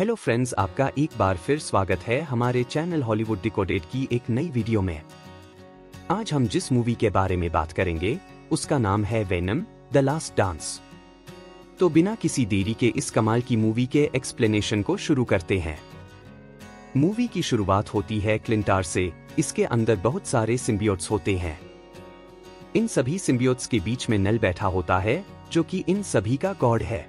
Hello friends, आपका एक बार फिर स्वागत है हमारे चैनल हॉलीवुड डिकोडेड की एक नई वीडियो में। आज हम जिस मूवी के बारे में बात करेंगे उसका नाम है वेनम द लास्ट डांस। तो बिना किसी देरी के इस कमाल की मूवी के एक्सप्लेनेशन को शुरू करते हैं। मूवी की शुरुआत होती है क्लिंटार से। इसके अंदर बहुत सारे सिम्बियोट्स होते हैं। इन सभी सिम्बियोट्स के बीच में नल बैठा होता है जो कि इन सभी का गॉड है।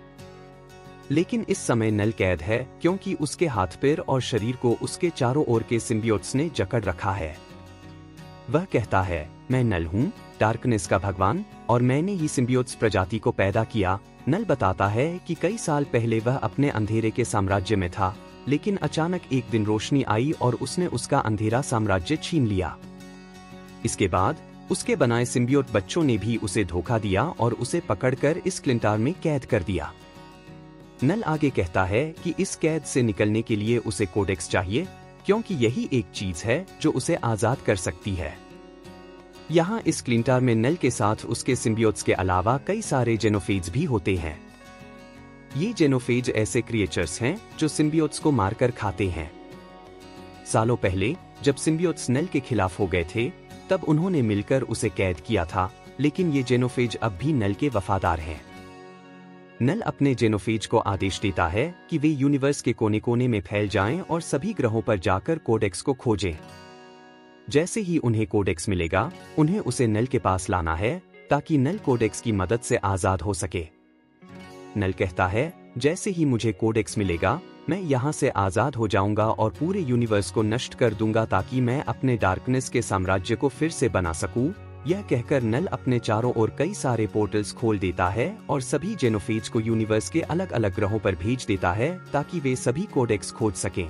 लेकिन इस समय नल कैद है क्योंकि उसके हाथ पैर और शरीर को उसके चारों ओर के सिम्बियोट्स ने जकड़ रखा है। वह कहता है, मैं नल हूं, डार्कनेस का भगवान, और मैंने ही सिम्बियोट्स प्रजाति को पैदा किया। नल बताता है कि कई साल पहले वह अपने अंधेरे के साम्राज्य में था, लेकिन अचानक एक दिन रोशनी आई और उसने उसका अंधेरा साम्राज्य छीन लिया। इसके बाद उसके बनाए सिम्बियोट बच्चों ने भी उसे धोखा दिया और उसे पकड़कर इस क्लिंटार में कैद कर दिया। नल आगे कहता है कि इस कैद से निकलने के लिए उसे कोडेक्स चाहिए, क्योंकि यही एक चीज है जो उसे आजाद कर सकती है। यहाँ इस क्लिंटार में नल के साथ उसके सिम्बियोट्स के अलावा कई सारे जेनोफेज भी होते हैं। ये जेनोफेज ऐसे क्रिएचर्स हैं जो सिम्बियोट्स को मारकर खाते हैं। सालों पहले जब सिम्बियोट्स नल के खिलाफ हो गए थे, तब उन्होंने मिलकर उसे कैद किया था, लेकिन ये जेनोफेज अब भी नल के वफादार हैं। नल अपने जेनोफेज को आदेश देता है कि वे यूनिवर्स के कोने कोने में फैल जाएं और सभी ग्रहों पर जाकर कोडेक्स को खोजें। जैसे ही उन्हें कोडेक्स मिलेगा, उन्हें उसे नल के पास लाना है ताकि नल कोडेक्स की मदद से आजाद हो सके। नल कहता है, जैसे ही मुझे कोडेक्स मिलेगा, मैं यहाँ से आजाद हो जाऊंगा और पूरे यूनिवर्स को नष्ट कर दूंगा ताकि मैं अपने डार्कनेस के साम्राज्य को फिर से बना सकूं। यह कहकर नल अपने चारों ओर कई सारे पोर्टल्स खोल देता है और सभी जेनोफेज को यूनिवर्स के अलग अलग ग्रहों पर भेज देता है ताकि वे सभी कोडेक्स खोज सकें।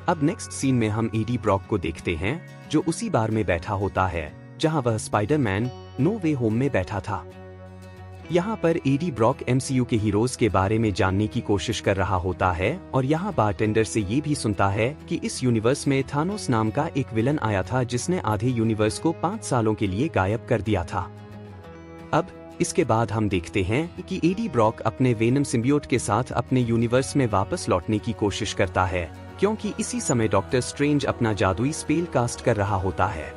अब नेक्स्ट सीन में हम एडी ब्रॉक को देखते हैं, जो उसी बार में बैठा होता है जहां वह स्पाइडरमैन नो वे होम में बैठा था। यहाँ पर एडी ब्रॉक एमसीयू के हीरोज के बारे में जानने की कोशिश कर रहा होता है और यहाँ बारटेंडर से ये भी सुनता है कि इस यूनिवर्स में थानोस नाम का एक विलन आया था जिसने आधे यूनिवर्स को 5 सालों के लिए गायब कर दिया था। अब इसके बाद हम देखते हैं कि एडी ब्रॉक अपने वेनम सिम्बियोट के साथ अपने यूनिवर्स में वापस लौटने की कोशिश करता है, क्योंकि इसी समय डॉक्टर स्ट्रेंज अपना जादुई स्पेल कास्ट कर रहा होता है।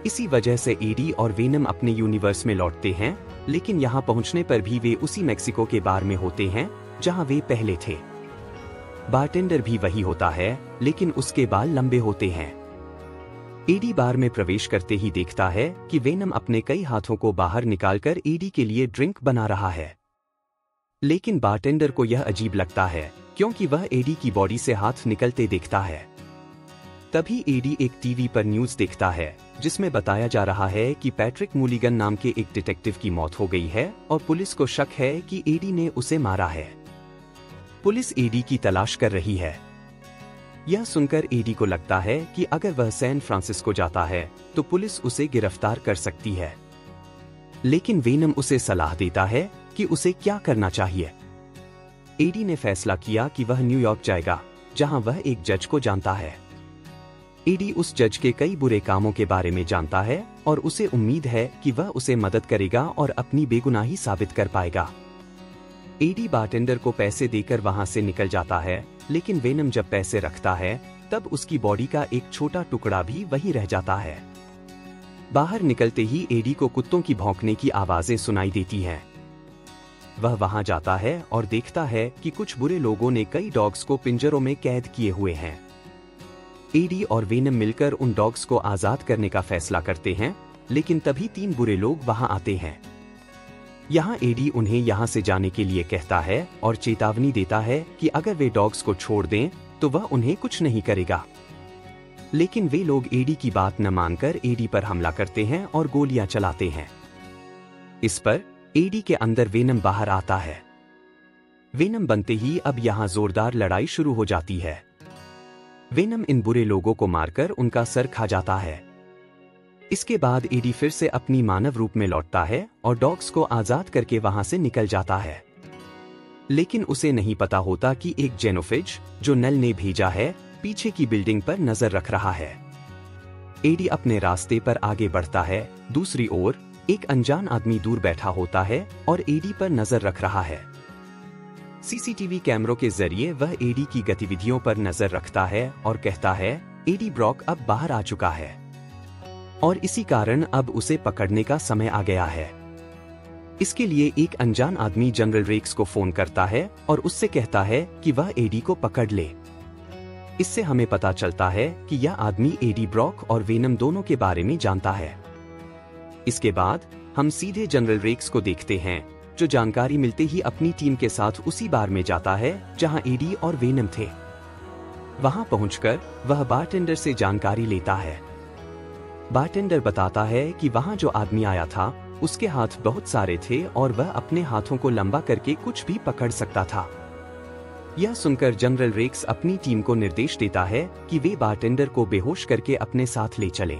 इसी वजह से एडी और वेनम अपने यूनिवर्स में लौटते हैं, लेकिन यहाँ पहुंचने पर भी वे उसी मेक्सिको के बार में होते हैं जहां वे पहले थे। बारटेंडर भी वही होता है, लेकिन उसके बाल लंबे होते हैं। एडी बार में प्रवेश करते ही देखता है कि वेनम अपने कई हाथों को बाहर निकालकर एडी के लिए ड्रिंक बना रहा है। लेकिन बारटेंडर को यह अजीब लगता है क्योंकि वह एडी की बॉडी से हाथ निकलते देखता है। तभी एडी एक टीवी पर न्यूज देखता है जिसमें बताया जा रहा है कि पैट्रिक मूलिगन नाम के एक डिटेक्टिव की मौत हो गई है और पुलिस को शक है कि एडी ने उसे मारा है। पुलिस एडी की तलाश कर रही है। यह सुनकर एडी को लगता है कि अगर वह सैन फ्रांसिस्को जाता है तो पुलिस उसे गिरफ्तार कर सकती है। लेकिन वेनम उसे सलाह देता है कि उसे क्या करना चाहिए। एडी ने फैसला किया कि वह न्यूयॉर्क जाएगा, जहां वह एक जज को जानता है। एडी उस जज के कई बुरे कामों के बारे में जानता है और उसे उम्मीद है कि वह उसे मदद करेगा और अपनी बेगुनाही साबित कर पाएगा। एडी बारटेंडर को पैसे देकर वहां से निकल जाता है, लेकिन वेनम जब पैसे रखता है तब उसकी बॉडी का एक छोटा टुकड़ा भी वहीं रह जाता है। बाहर निकलते ही एडी को कुत्तों की भौंकने की आवाजें सुनाई देती हैं। वह वहां जाता है और देखता है कि कुछ बुरे लोगों ने कई डॉग्स को पिंजरों में कैद किए हुए हैं। एडी और वेनम मिलकर उन डॉग्स को आजाद करने का फैसला करते हैं, लेकिन तभी 3 बुरे लोग वहां आते हैं। यहाँ एडी उन्हें यहाँ से जाने के लिए कहता है और चेतावनी देता है कि अगर वे डॉग्स को छोड़ दें तो वह उन्हें कुछ नहीं करेगा। लेकिन वे लोग एडी की बात न मानकर एडी पर हमला करते हैं और गोलियां चलाते हैं। इस पर एडी के अंदर वेनम बाहर आता है। वेनम बनते ही अब यहाँ जोरदार लड़ाई शुरू हो जाती है। वेनम इन बुरे लोगों को मारकर उनका सर खा जाता है। इसके बाद एडी फिर से अपनी मानव रूप में लौटता है और डॉग्स को आजाद करके वहां से निकल जाता है। लेकिन उसे नहीं पता होता कि एक जेनोफेज जो नल ने भेजा है पीछे की बिल्डिंग पर नजर रख रहा है। एडी अपने रास्ते पर आगे बढ़ता है। दूसरी ओर एक अनजान आदमी दूर बैठा होता है और एडी पर नजर रख रहा है। सीसीटीवी कैमरों के जरिए वह एडी की गतिविधियों पर नजर रखता है और कहता है एडी ब्रॉक अब बाहर आ चुका है और इसी कारण अब उसे पकड़ने का समय आ गया है। इसके लिए एक अनजान आदमी जनरल रेक्स को फोन करता है और उससे कहता है कि वह एडी को पकड़ ले। इससे हमें पता चलता है कि यह आदमी एडी ब्रॉक और वेनम दोनों के बारे में जानता है। इसके बाद हम सीधे जनरल रेक्स को देखते हैं, जो जानकारी मिलते ही अपनी टीम के साथ उसी बार में जाता है जहां एडी और वेनम थे। वहां पहुंचकर वह बारटेंडर से जानकारी लेता है। बारटेंडर बताता है कि वहां जो आदमी आया था उसके हाथ बहुत सारे थे और वह अपने हाथों को लंबा करके कुछ भी पकड़ सकता था। यह सुनकर जनरल रेक्स अपनी टीम को निर्देश देता है कि वे बारटेंडर को बेहोश करके अपने साथ ले चले।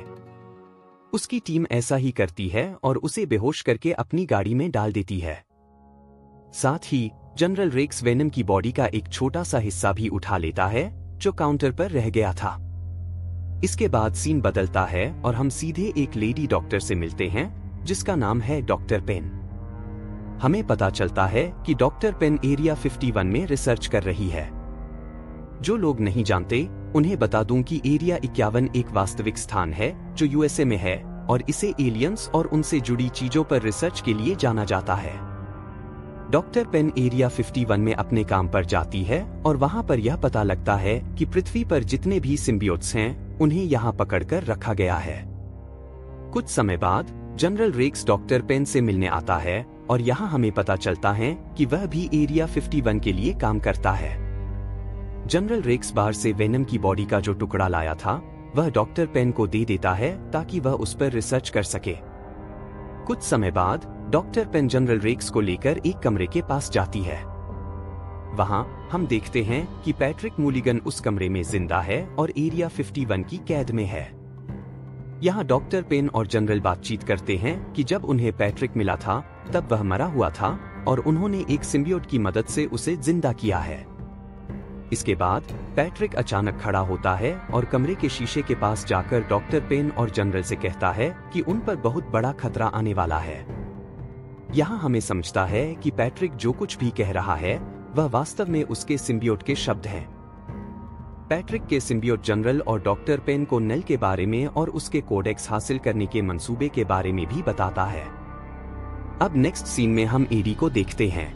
उसकी टीम ऐसा ही करती है और उसे बेहोश करके अपनी गाड़ी में डाल देती है। साथ ही जनरल रेक्स वेनम की बॉडी का एक छोटा सा हिस्सा भी उठा लेता है जो काउंटर पर रह गया था। इसके बाद सीन बदलता है और हम सीधे एक लेडी डॉक्टर से मिलते हैं जिसका नाम है डॉक्टर पेन। हमें पता चलता है कि डॉक्टर पेन एरिया 51 में रिसर्च कर रही है। जो लोग नहीं जानते उन्हें बता दूं कि एरिया 51 एक वास्तविक स्थान है जो यूएसए में है और इसे एलियंस और उनसे जुड़ी चीजों पर रिसर्च के लिए जाना जाता है। डॉक्टर पेन एरिया 51 में अपने काम पर जाती है और वहां पर यह पता लगता है कि पृथ्वी पर जितने भी सिम्बियोट्स हैं उन्हें यहां पकड़कर रखा गया है। कुछ समय बाद जनरल रेक्स डॉक्टर पेन से मिलने आता है और यहाँ हमें पता चलता है कि वह भी एरिया 51 के लिए काम करता है। जनरल रेक्स बाहर से वेनम की बॉडी का जो टुकड़ा लाया था वह डॉक्टर पेन को दे देता है ताकि वह उस पर रिसर्च कर सके। कुछ समय बाद डॉक्टर पेन जनरल रेक्स को लेकर एक कमरे के पास जाती है। वहां हम देखते हैं कि पैट्रिक मूलिगन उस कमरे में जिंदा है और एरिया 51 की कैद में है। यहाँ डॉक्टर पेन और जनरल बातचीत करते हैं कि जब उन्हें पैट्रिक मिला था तब वह मरा हुआ था और उन्होंने एक सिम्बियोट की मदद से उसे जिंदा किया है। इसके बाद पैट्रिक अचानक खड़ा होता है और कमरे के शीशे के पास जाकर डॉक्टर पेन और जनरल से कहता है कि उन पर बहुत बड़ा खतरा आने वाला है। यहाँ हमें समझता है कि पैट्रिक जो कुछ भी कह रहा है वह वास्तव में उसके सिम्बियोट के शब्द हैं। पैट्रिक के सिम्बियोट जनरल और डॉक्टर पेन को नेल के बारे में और उसके कोडेक्स हासिल करने के मंसूबे के बारे में भी बताता है। अब नेक्स्ट सीन में हम एडी को देखते हैं।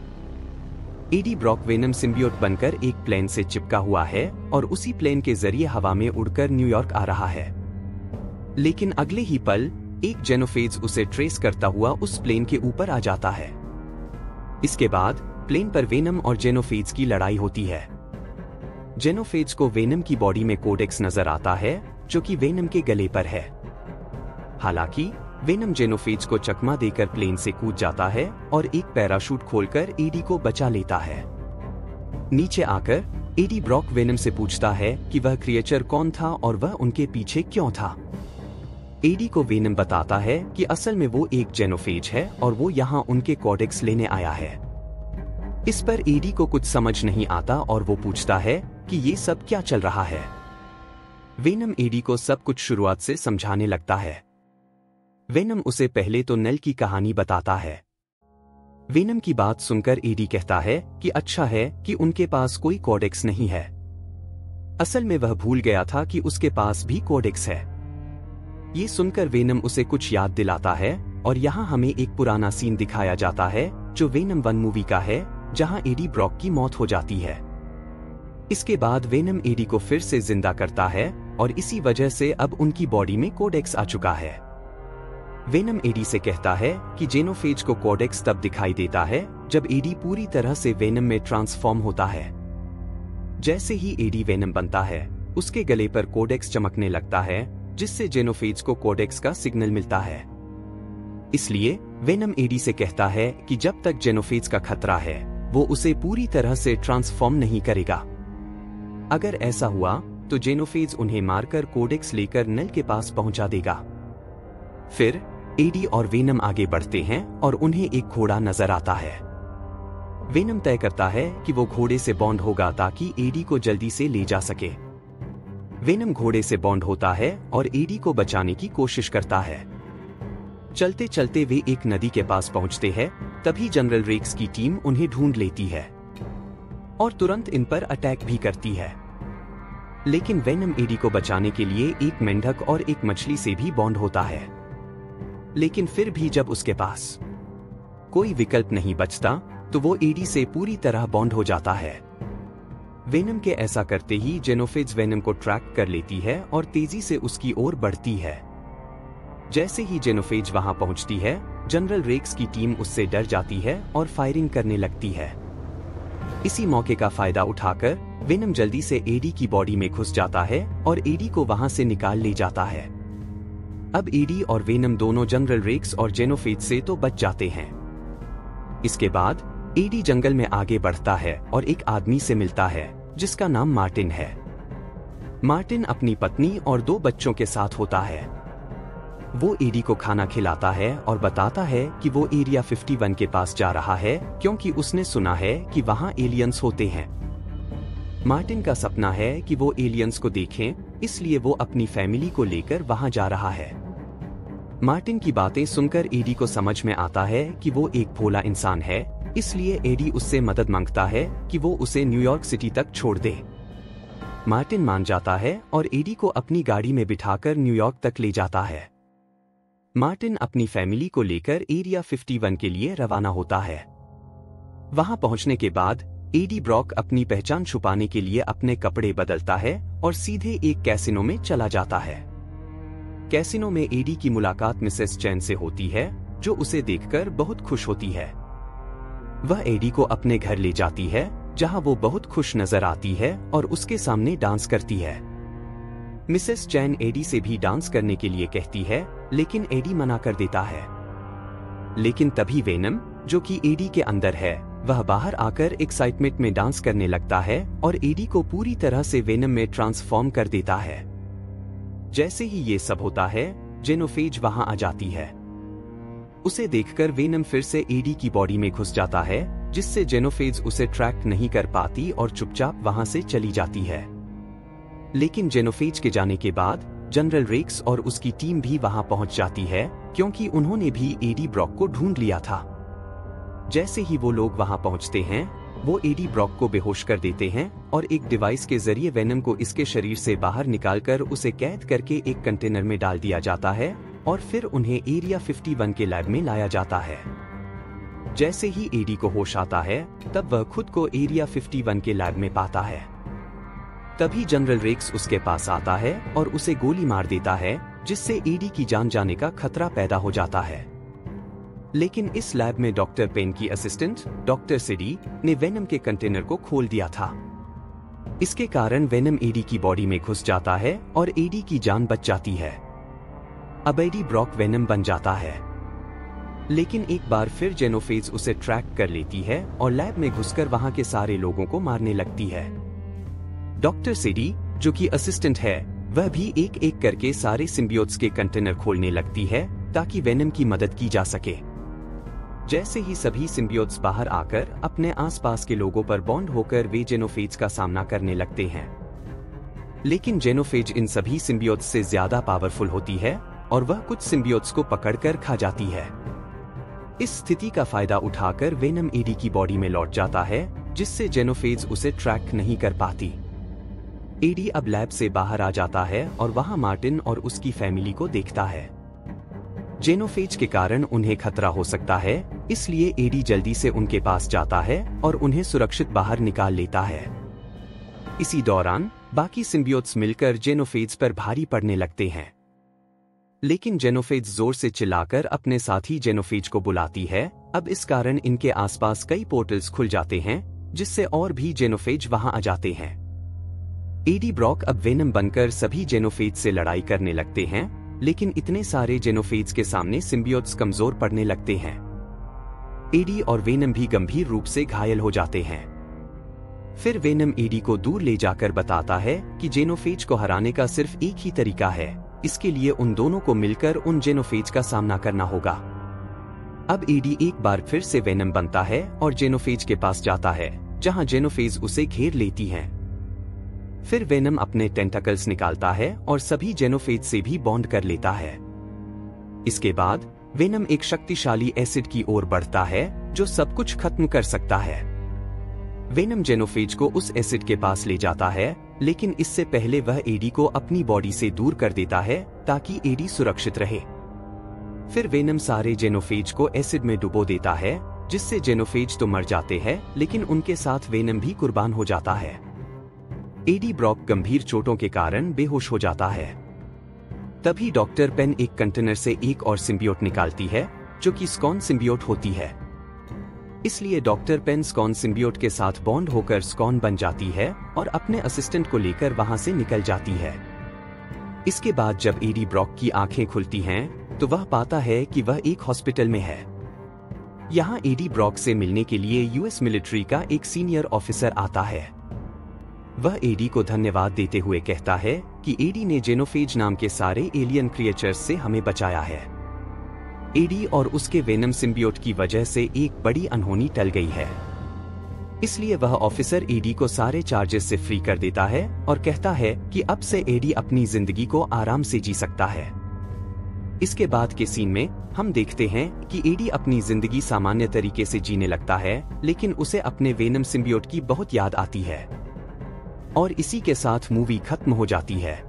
एडी ब्रॉक वेनम सिम्बियोट बनकर एक प्लेन से चिपका हुआ है और उसी प्लेन के जरिए हवा में उड़कर न्यूयॉर्क आ रहा है। लेकिन अगले ही पल एक जेनोफेज उसे ट्रेस करता हुआ उस प्लेन के ऊपर आ जाता है। इसके बाद प्लेन पर वेनम और जेनोफेज की लड़ाई होती है। जेनोफेज को वेनम की बॉडी में कोडेक्स नजर आता है जो कि वेनम के गले पर है। हालांकि वेनम जेनोफेज को चकमा देकर प्लेन से कूद जाता है और एक पैराशूट खोलकर एडी को बचा लेता है। नीचे आकर एडी ब्रॉक वेनम से पूछता है कि वह क्रिएचर कौन था और वह उनके पीछे क्यों था। एडी को वेनम बताता है कि असल में वो एक जेनोफेज है और वो यहाँ उनके कोडेक्स लेने आया है। इस पर एडी को कुछ समझ नहीं आता और वो पूछता है कि ये सब क्या चल रहा है। वेनम एडी को सब कुछ शुरुआत से समझाने लगता है। वेनम उसे पहले तो नेल की कहानी बताता है। वेनम की बात सुनकर एडी कहता है कि अच्छा है कि उनके पास कोई कोडेक्स नहीं है। असल में वह भूल गया था कि उसके पास भी कोडेक्स है। ये सुनकर वेनम उसे कुछ याद दिलाता है और यहाँ हमें एक पुराना सीन दिखाया जाता है जो वेनम 1 मूवी का है जहाँ एडी ब्रॉक की मौत हो जाती है। इसके बाद वेनम एडी को फिर से जिंदा करता है और इसी वजह से अब उनकी बॉडी में कोडेक्स आ चुका है। वेनम एडी से कहता है कि जेनोफेज को कोडेक्स तब दिखाई देता है जब एडी पूरी तरह से वेनम में ट्रांसफॉर्म होता है। जैसे ही एडी वेनम बनता है उसके गले पर कोडेक्स चमकने लगता है जिससे जेनोफेज को कोडेक्स का सिग्नल मिलता है। इसलिए वेनम एडी से कहता है कि जब तक जेनोफेज का खतरा है वो उसे पूरी तरह से ट्रांसफॉर्म नहीं करेगा। अगर ऐसा हुआ तो जेनोफेज उन्हें मारकर कोडेक्स लेकर नेल के पास पहुंचा देगा। फिर एडी और वेनम आगे बढ़ते हैं और उन्हें एक घोड़ा नजर आता है। वेनम तय करता है कि वो घोड़े से बॉन्ड होगा ताकि एडी को जल्दी से ले जा सके। वेनम घोड़े से बॉन्ड होता है और एडी को बचाने की कोशिश करता है। चलते चलते वे एक नदी के पास पहुंचते हैं, तभी जनरल रेक्स की टीम उन्हें ढूंढ लेती है। और तुरंत इन पर अटैक भी करती है। लेकिन वेनम एडी को बचाने के लिए एक मेंढक और एक मछली से भी बॉन्ड होता है। लेकिन फिर भी जब उसके पास कोई विकल्प नहीं बचता तो वो एडी से पूरी तरह बॉन्ड हो जाता है। वेनम के ऐसा करते ही जेनोफेज वेनम को ट्रैक कर लेती है और तेजी से उसकी ओर बढ़ती है। जैसे ही जेनोफेज वहां पहुंचती है, जनरल रेक्स की टीम उससे डर जाती है और फायरिंग करने लगती है। इसी मौके का फायदा उठाकर वेनम जल्दी से एडी की बॉडी में घुस जाता है और एडी को वहां से निकाल ले जाता है। अब एडी और वेनम दोनों जनरल रेक्स और जेनोफेज से तो बच जाते हैं। इसके बाद एडी जंगल में आगे बढ़ता है और एक आदमी से मिलता है जिसका नाम मार्टिन है। मार्टिन अपनी पत्नी और 2 बच्चों के साथ होता है। वो एडी को खाना खिलाता है और बताता है कि वो एरिया 51 के पास जा रहा है क्योंकि उसने सुना है कि वहां एलियंस होते हैं। मार्टिन का सपना है कि वो एलियंस को देखें, इसलिए वो अपनी फैमिली को लेकर वहां जा रहा है। मार्टिन की बातें सुनकर एडी को समझ में आता है कि वो एक भोला इंसान है, इसलिए एडी उससे मदद मांगता है कि वो उसे न्यूयॉर्क सिटी तक छोड़ दे। मार्टिन मान जाता है और एडी को अपनी गाड़ी में बिठाकर न्यूयॉर्क तक ले जाता है। मार्टिन अपनी फैमिली को लेकर एरिया 51 के लिए रवाना होता है। वहां पहुंचने के बाद एडी ब्रॉक अपनी पहचान छुपाने के लिए अपने कपड़े बदलता है और सीधे एक कैसीनो में चला जाता है। कैसीनो में एडी की मुलाकात मिसेस चैन से होती है, जो उसे देखकर बहुत खुश होती है। वह एडी को अपने घर ले जाती है, जहां वो बहुत खुश नजर आती है और उसके सामने डांस करती है। मिसेस चैन एडी से भी डांस करने के लिए कहती है, लेकिन एडी मना कर देता है। लेकिन तभी वेनम, जो कि एडी के अंदर है, वह बाहर आकर एक्साइटमेंट में डांस करने लगता है और एडी को पूरी तरह से वेनम में ट्रांसफॉर्म कर देता है। जैसे ही ये सब होता है, जेनोफेज वहां आ जाती है। उसे देखकर वेनम फिर से एडी की बॉडी में घुस जाता है, जिससे जेनोफेज उसे ट्रैक नहीं कर पाती और चुपचाप वहां से चली जाती है। लेकिन जेनोफेज के जाने के बाद जनरल रेक्स और उसकी टीम भी वहां पहुंच जाती है, क्योंकि उन्होंने भी एडी ब्रॉक को ढूंढ लिया था। जैसे ही वो लोग वहां पहुंचते हैं, वो एडी ब्रॉक को बेहोश कर देते हैं और एक डिवाइस के जरिए वेनम को इसके शरीर से बाहर निकालकर उसे कैद करके एक कंटेनर में डाल दिया जाता है और फिर उन्हें एरिया 51 के लैब में लाया जाता है। जैसे ही एडी को होश आता है, तब वह खुद को एरिया 51 के लैब में पाता है। तभी जनरल रेक्स उसके पास आता है और उसे गोली मार देता है, जिससे एडी की जान जाने का खतरा पैदा हो जाता है। लेकिन इस लैब में डॉक्टर पेन की असिस्टेंट डॉक्टर सिडी ने वेनम के कंटेनर को खोल दिया था। इसके कारण वेनम एडी की बॉडी में घुस जाता है और एडी की जान बच जाती है। अब एडी ब्रॉक वेनम बन जाता है। लेकिन एक बार फिर जेनोफेज उसे ट्रैक कर लेती है और लैब में घुसकर वहां के सारे लोगों को मारने लगती है। डॉक्टर सिडी, जो कि असिस्टेंट है, वह भी एक एक करके सारे सिम्बियोट्स के कंटेनर खोलने लगती है ताकि वेनम की मदद की जा सके। जैसे ही सभी सिम्बियोट्स बाहर आकर अपने आसपास के लोगों पर बॉन्ड होकर वे जेनोफेज का सामना करने लगते हैं। लेकिन जेनोफेज इन सभी सिम्बियोट्स से ज्यादा पावरफुल होती है और वह कुछ सिम्बियोट्स को पकड़कर खा जाती है। इस स्थिति का फायदा उठाकर वेनम एडी की बॉडी में लौट जाता है, जिससे जेनोफेज उसे ट्रैक नहीं कर पाती। एडी अब लैब से बाहर आ जाता है और वहां मार्टिन और उसकी फैमिली को देखता है। जेनोफेज के कारण उन्हें खतरा हो सकता है, इसलिए एडी जल्दी से उनके पास जाता है और उन्हें सुरक्षित बाहर निकाल लेता है। इसी दौरान बाकी सिम्बियोट्स मिलकर जेनोफेज पर भारी पड़ने लगते हैं। लेकिन जेनोफेज जोर से चिल्लाकर अपने साथी जेनोफेज को बुलाती है। अब इस कारण इनके आसपास कई पोर्टल्स खुल जाते हैं, जिससे और भी जेनोफेज वहां आ जाते हैं। एडी ब्रॉक अब वेनम बनकर सभी जेनोफेज से लड़ाई करने लगते हैं, लेकिन इतने सारे जेनोफेज के सामने सिम्बियोट्स कमजोर पड़ने लगते हैं। एडी और वेनम भी गंभीर रूप से घायल हो जाते हैं। फिर वेनम एडी को दूर ले जाकर बताता है कि जेनोफेज को हराने का सिर्फ एक ही तरीका है, इसके लिए उन दोनों को मिलकर उन जेनोफेज का सामना करना होगा। अब एडी एक बार फिर से वेनम बनता है और जेनोफेज के पास जाता है, जहां जेनोफेज उसे घेर लेती हैं। फिर वेनम अपने टेंटाकल्स निकालता है और सभी जेनोफेज से भी बॉन्ड कर लेता है। इसके बाद वेनम एक शक्तिशाली एसिड की ओर बढ़ता है, जो सब कुछ खत्म कर सकता है। वेनम जेनोफेज को उस एसिड के पास ले जाता है, लेकिन इससे पहले वह एडी को अपनी बॉडी से दूर कर देता है ताकि एडी सुरक्षित रहे। फिर वेनम सारे जेनोफेज को एसिड में डुबो देता है, जिससे जेनोफेज तो मर जाते हैं, लेकिन उनके साथ वेनम भी कुर्बान हो जाता है। एडी ब्रॉक गंभीर चोटों के कारण बेहोश हो जाता है। तभी डॉक्टर पेन एक कंटेनर से एक और सिम्बियोट निकालती है, जो कि स्कॉन सिम्बियोट होती है। इसलिए डॉक्टर पेन स्कॉन सिम्बियोट के साथ बॉन्ड होकर स्कॉन बन जाती है और अपने असिस्टेंट को लेकर वहां से निकल जाती है। इसके बाद जब एडी ब्रॉक की आंखें खुलती हैं, तो वह पाता है कि वह एक हॉस्पिटल में है। यहाँ एडी ब्रॉक से मिलने के लिए यूएस मिलिट्री का एक सीनियर ऑफिसर आता है। वह एडी को धन्यवाद देते हुए कहता है कि एडी ने जेनोफेज नाम के सारे एलियन क्रिएचर्स से हमें बचाया है। एडी और उसके वेनम सिम्बियोट की वजह से एक बड़ी अनहोनी टल गई है। इसलिए वह ऑफिसर एडी को सारे चार्जेस से फ्री कर देता है और कहता है कि अब से एडी अपनी जिंदगी को आराम से जी सकता है। इसके बाद के सीन में हम देखते हैं कि एडी अपनी जिंदगी सामान्य तरीके से जीने लगता है, लेकिन उसे अपने वेनम सिम्बियोट की बहुत याद आती है। और इसी के साथ मूवी खत्म हो जाती है।